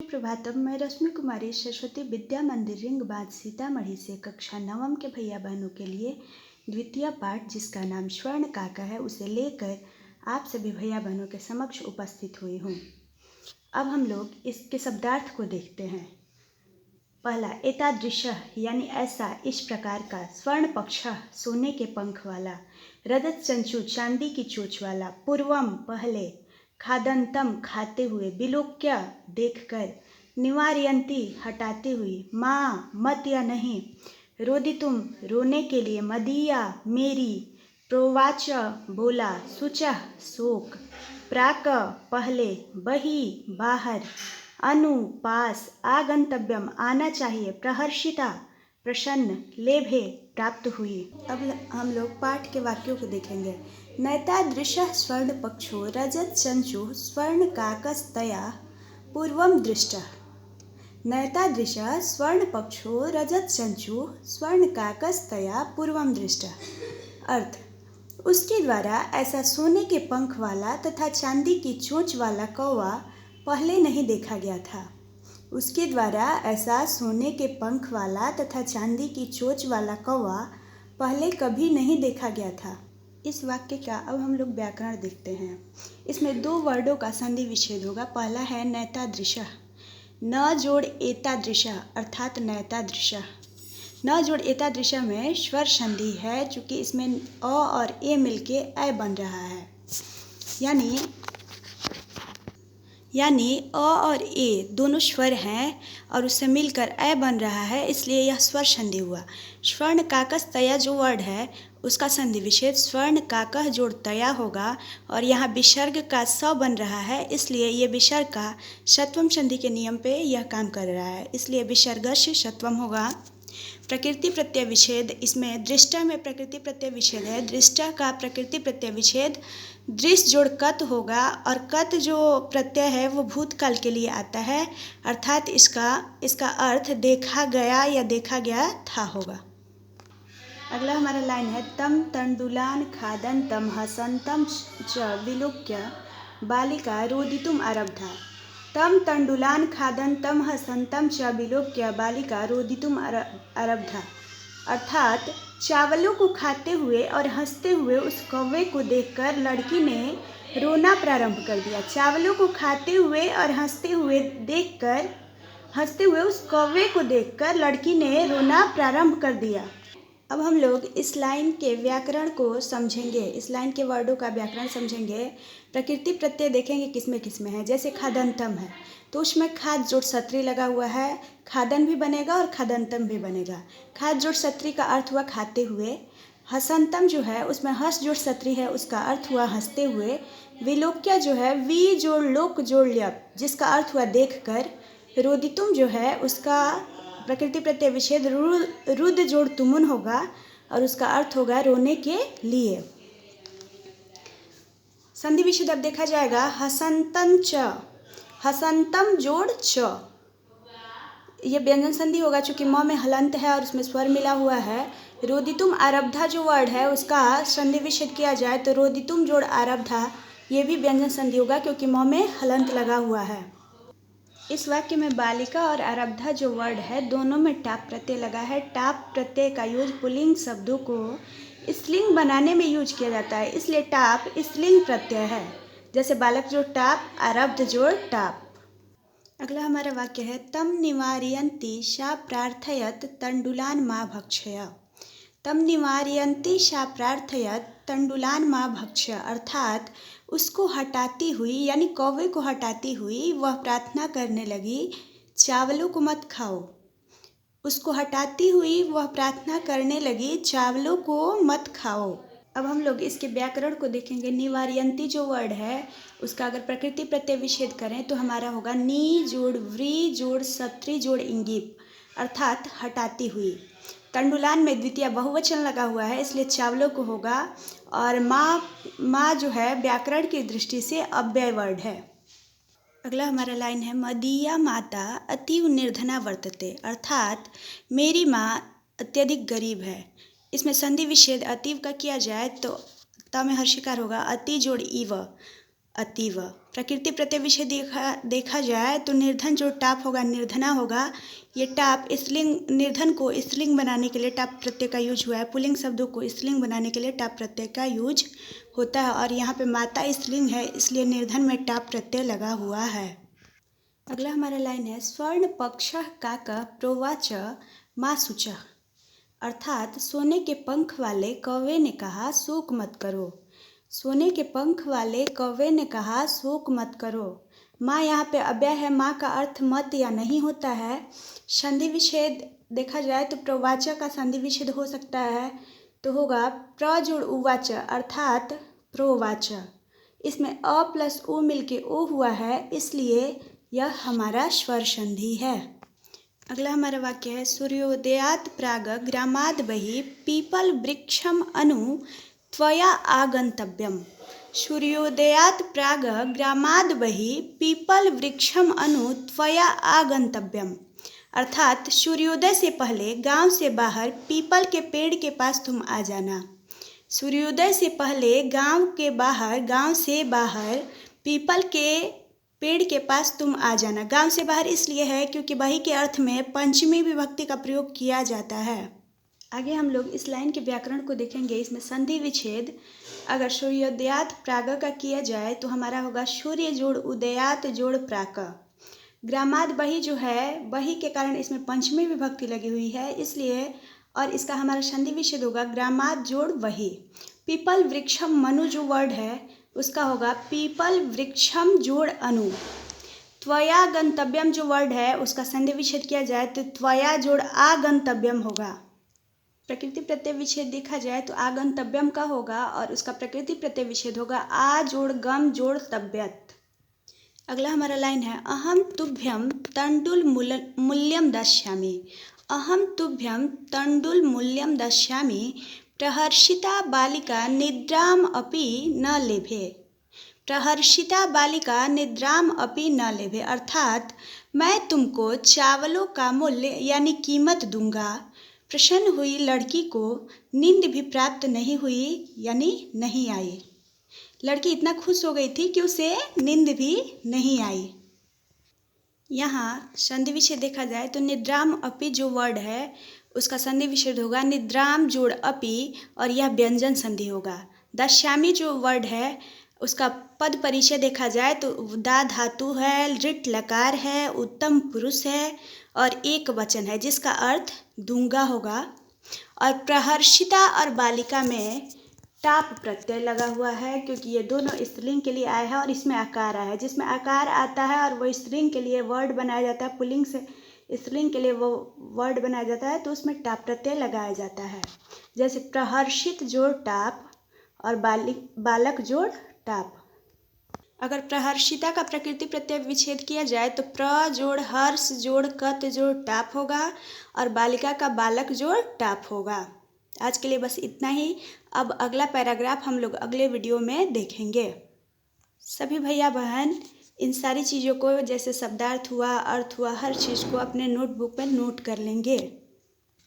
प्रभातम। मैं रश्मि कुमारी सरस्वती विद्या मंदिर रिंग बांध सीतामढ़ी से कक्षा नवम के भैया बहनों के लिए द्वितीय पाठ जिसका नाम स्वर्ण काका है उसे लेकर आप सभी भैया बहनों के समक्ष उपस्थित हुई हूँ। अब हम लोग इसके शब्दार्थ को देखते हैं। पहला, एतादृशः यानी ऐसा, इस प्रकार का। स्वर्ण पक्षः सोने के पंख वाला। रजत चंचू चांदी की चोंच वाला। पूर्वम पहले। खादंतम खाते हुए। विलोक्य देखकर। निवारयन्ती हटाते हुए। माँ मत या नहीं। रोदितुम रोने के लिए। मदीया मेरी। प्रोवाच बोला। शुचः शोक। प्राक पहले। बहि बाहर। अनु पास। आगंतव्यम आना चाहिए। प्रहर्षिता प्रसन्न। लेभे प्राप्त हुई। अब हम लोग पाठ के वाक्यों को देखेंगे। नैतादृशः स्वर्ण पक्षो रजत चंचु स्वर्ण काकस्तया पूर्वम दृष्टः। नैतादृशः स्वर्ण पक्षो रजत चंचु स्वर्ण काकस्तया पूर्वम दृष्टः। अर्थ, उसके द्वारा ऐसा सोने के पंख वाला तथा चांदी की चोंच वाला कौवा पहले नहीं देखा गया था। उसके द्वारा ऐसा सोने के पंख वाला तथा चांदी की चोंच वाला कौवा पहले कभी नहीं देखा गया था। इस वाक्य का अब हम लोग व्याकरण देखते हैं। इसमें दो वर्डों का संधि विच्छेद होगा। पहला है नैतादृशः। न जोड़ एतादृशः अर्थात नैतादृशः। न जोड़ एतादृशः में स्वर संधि है, चूँकि इसमें अ और ए मिलके ऐ बन रहा है। यानी अ और ए दोनों स्वर हैं और उससे मिलकर ऐ बन रहा है, इसलिए यह स्वर संधि हुआ। स्वर्ण काकस तया जो वर्ड है उसका संधि विच्छेद स्वर्ण काकह जोड़ तया होगा और यहाँ विसर्ग का स बन रहा है, इसलिए ये विसर्ग का षत्वम संधि के नियम पे यह काम कर रहा है, इसलिए विसर्गस्य षत्वम होगा। प्रकृति प्रत्यय विच्छेद, इसमें दृष्टा में प्रकृति प्रत्यय विच्छेद है। दृष्टा का प्रकृति प्रत्यय विच्छेद दृश्य जोड़ कत होगा और कत जो प्रत्यय है वो भूतकाल के लिए आता है, अर्थात इसका अर्थ देखा गया या देखा गया था होगा। अगला हमारा लाइन है तम तंडुलान खादंतम हसंतम च विलोक्य बालिका रोदितुम आरब्धा। तम तंडुलान खादंतम हसंतम च विलोक्य बालिका रोदितुम आरब्धा। अर्थात चावलों को खाते हुए और हंसते हुए उस कौवे को देखकर लड़की ने रोना प्रारंभ कर दिया। चावलों को खाते हुए और हंसते हुए उस कौवे को देखकर लड़की ने रोना प्रारंभ कर दिया। अब हम लोग इस लाइन के व्याकरण को समझेंगे, इस लाइन के वर्डों का व्याकरण समझेंगे। प्रकृति प्रत्यय देखेंगे किसमें किसमें है। जैसे खादंतम है तो उसमें खाद जोड़ सत्री लगा हुआ है, खादन भी बनेगा और खादंतम भी बनेगा। खाद जोड़ सत्री का अर्थ हुआ खाते हुए। हसंतम जो है उसमें हस जोड़ सत्री है, उसका अर्थ हुआ हंसते हुए। विलोक्य जो है वी जोड़ लोक जोड़ ल्यप जिसका अर्थ हुआ देख कर। रोदितुम जो है उसका प्रकृति प्रत्यय विच्छेद रुद जोड़ तुमुन होगा और उसका अर्थ होगा रोने के लिए। संधि विच्छेद अब देखा जाएगा। हसंतन च, हसंतम जोड़ च, ये व्यंजन संधि होगा चूँकि म में हलंत है और उसमें स्वर मिला हुआ है। रोदितुम आरब्धा जो वर्ड है उसका संधि विच्छेद किया जाए तो रोदितुम जोड़ आरब्धा, ये भी व्यंजन संधि होगा क्योंकि म में हलंत लगा हुआ है। इस वाक्य में बालिका और आरब्धा जो वर्ड है दोनों में टाप प्रत्यय लगा है। टाप प्रत्यय का यूज पुल्लिंग शब्दों को स्त्रीलिंग बनाने में यूज किया जाता है, इसलिए टाप स्त्रीलिंग प्रत्यय है। जैसे बालक जोड़ टाप, आरब्ध जोड़ टाप। अगला हमारा वाक्य है तम निवारयन्ति सा प्रार्थयत तंडुलान मा भक्षय। तम निवारयन्ति सा प्रार्थयत तंडुलान मा भक्ष्य। अर्थात उसको हटाती हुई यानी कौवे को हटाती हुई वह प्रार्थना करने लगी चावलों को मत खाओ। उसको हटाती हुई वह प्रार्थना करने लगी चावलों को मत खाओ। अब हम लोग इसके व्याकरण को देखेंगे। निवारयन्ति जो वर्ड है उसका अगर प्रकृति प्रत्यय विच्छेद करें तो हमारा होगा नी जोड़ व्री जोड़ सत्री जोड़ इंगिप, अर्थात हटाती हुई। तंडुलान में द्वितीय बहुवचन लगा हुआ है इसलिए चावलों को होगा। और माँ जो है व्याकरण की दृष्टि से अव्यय वर्ड है। अगला हमारा लाइन है मदीया माता अतीव निर्धना वर्तते। अर्थात मेरी माँ अत्यधिक गरीब है। इसमें संधि विच्छेद अतीव का किया जाए तो त में हर्षिकार होगा। अति जोड़ इव, अतीव। प्रकृति प्रत्यय विषय देखा जाए तो निर्धन जो टाप होगा, निर्धना होगा, ये टाप स्त्रीलिंग, निर्धन को स्त्रीलिंग बनाने के लिए टाप प्रत्यय का यूज हुआ है। पुल्लिंग शब्दों को स्त्रीलिंग बनाने के लिए टाप प्रत्यय का यूज होता है। और यहाँ पे माता स्त्रीलिंग है, इसलिए निर्धन में टाप प्रत्यय लगा हुआ है। अगला हमारा लाइन है स्वर्ण पक्षः काकः प्रोवाच मा शुचः। अर्थात सोने के पंख वाले कौवे ने कहा शोक मत करो। सोने के पंख वाले कौवे ने कहा शोक मत करो। माँ यहाँ पे अव्यय है, माँ का अर्थ मत या नहीं होता है। संधि विच्छेद देखा जाए तो प्रवाचक का संधि विच्छेद हो सकता है, तो होगा प्र जोड़ उवाच अर्थात प्रोवाच। इसमें अ प्लस उ मिलके ओ हुआ है, इसलिए यह हमारा स्वर संधि है। अगला हमारा वाक्य है सूर्योदयात् प्राग ग्रामाद् बहिः पीपल वृक्षम अनु त्वया आगंतव्यम। सूर्योदयात् प्राग ग्रामाद् बहिः पीपल वृक्षम अनु त्वया आगंतव्यम। अर्थात सूर्योदय से पहले गांव से बाहर पीपल के पेड़ के पास तुम आ जाना। सूर्योदय से पहले गांव से बाहर पीपल के पेड़ के पास तुम आ जाना। गांव से बाहर इसलिए है क्योंकि बही के अर्थ में पंचमी विभक्ति का प्रयोग किया जाता है। आगे हम लोग इस लाइन के व्याकरण को देखेंगे। इसमें संधि विच्छेद अगर सूर्योदयात् प्राग का किया जाए तो हमारा होगा सूर्य जोड़ उदयात जोड़ प्राक। ग्रामाद बही जो है, बही के कारण इसमें पंचमी विभक्ति लगी हुई है, इसलिए और इसका हमारा संधि विच्छेद होगा ग्रामाद जोड़ वही। पीपल वृक्षम मनु जो वर्ड है उसका होगा पीपल वृक्षम जोड़ अनु। त्वया गंतव्यम जो वर्ड है उसका संधि विच्छेद किया जाए तो त्वया जोड़ आगंतव्यम होगा। प्रकृति प्रत्यय विच्छेद देखा जाए तो आगंतव्यम का होगा और उसका प्रकृति प्रत्यय विच्छेद होगा आ जोड़ गम जोड़ तब्यत। अगला हमारा लाइन है अहम तुभ्यम तंडुल मूल्यम दास्यामि। अहम तुभ्यम तंडुल मूल्यम दास्यामि प्रहर्षिता बालिका निद्राम अपि न लेभे। प्रहर्षिता बालिका निद्राम अपि न लेभे अर्थात मैं तुमको चावलों का मूल्य यानी कीमत दूंगा। प्रसन्न हुई लड़की को नींद भी प्राप्त नहीं हुई यानी नहीं आई। लड़की इतना खुश हो गई थी कि उसे नींद भी नहीं आई। यहाँ संधि विच्छेद देखा जाए तो निद्राम अपि जो वर्ड है उसका संधि विच्छेद होगा निद्राम जोड़ अपि और यह व्यंजन संधि होगा। दास्यामि जो वर्ड है उसका पद परिचय देखा जाए तो दा धातु है, ऋट लकार है, उत्तम पुरुष है और एक वचन है जिसका अर्थ दूंगा होगा। और प्रहर्षिता और बालिका में टाप प्रत्यय लगा हुआ है क्योंकि ये दोनों स्त्रीलिंग के लिए आए हैं और इसमें आकार आया है। जिसमें आकार आता है और वो स्त्रीलिंग के लिए वर्ड बनाया जाता है, पुल्लिंग से स्त्रीलिंग के लिए वो वर्ड बनाया जाता है तो उसमें टाप प्रत्यय लगाया जाता है। जैसे प्रहर्षित जोड़ टाप और बालक जोड़ टाप। अगर प्रहर्षिता का प्रकृति प्रत्यय विच्छेद किया जाए तो प्र जोड़ हर्ष जोड़ कत जोड़ टाप होगा और बालिका का बालक जोड़ टाप होगा। आज के लिए बस इतना ही। अब अगला पैराग्राफ हम लोग अगले वीडियो में देखेंगे। सभी भैया बहन इन सारी चीज़ों को जैसे शब्दार्थ हुआ, अर्थ हुआ, हर चीज़ को अपने नोटबुक पर नोट कर लेंगे।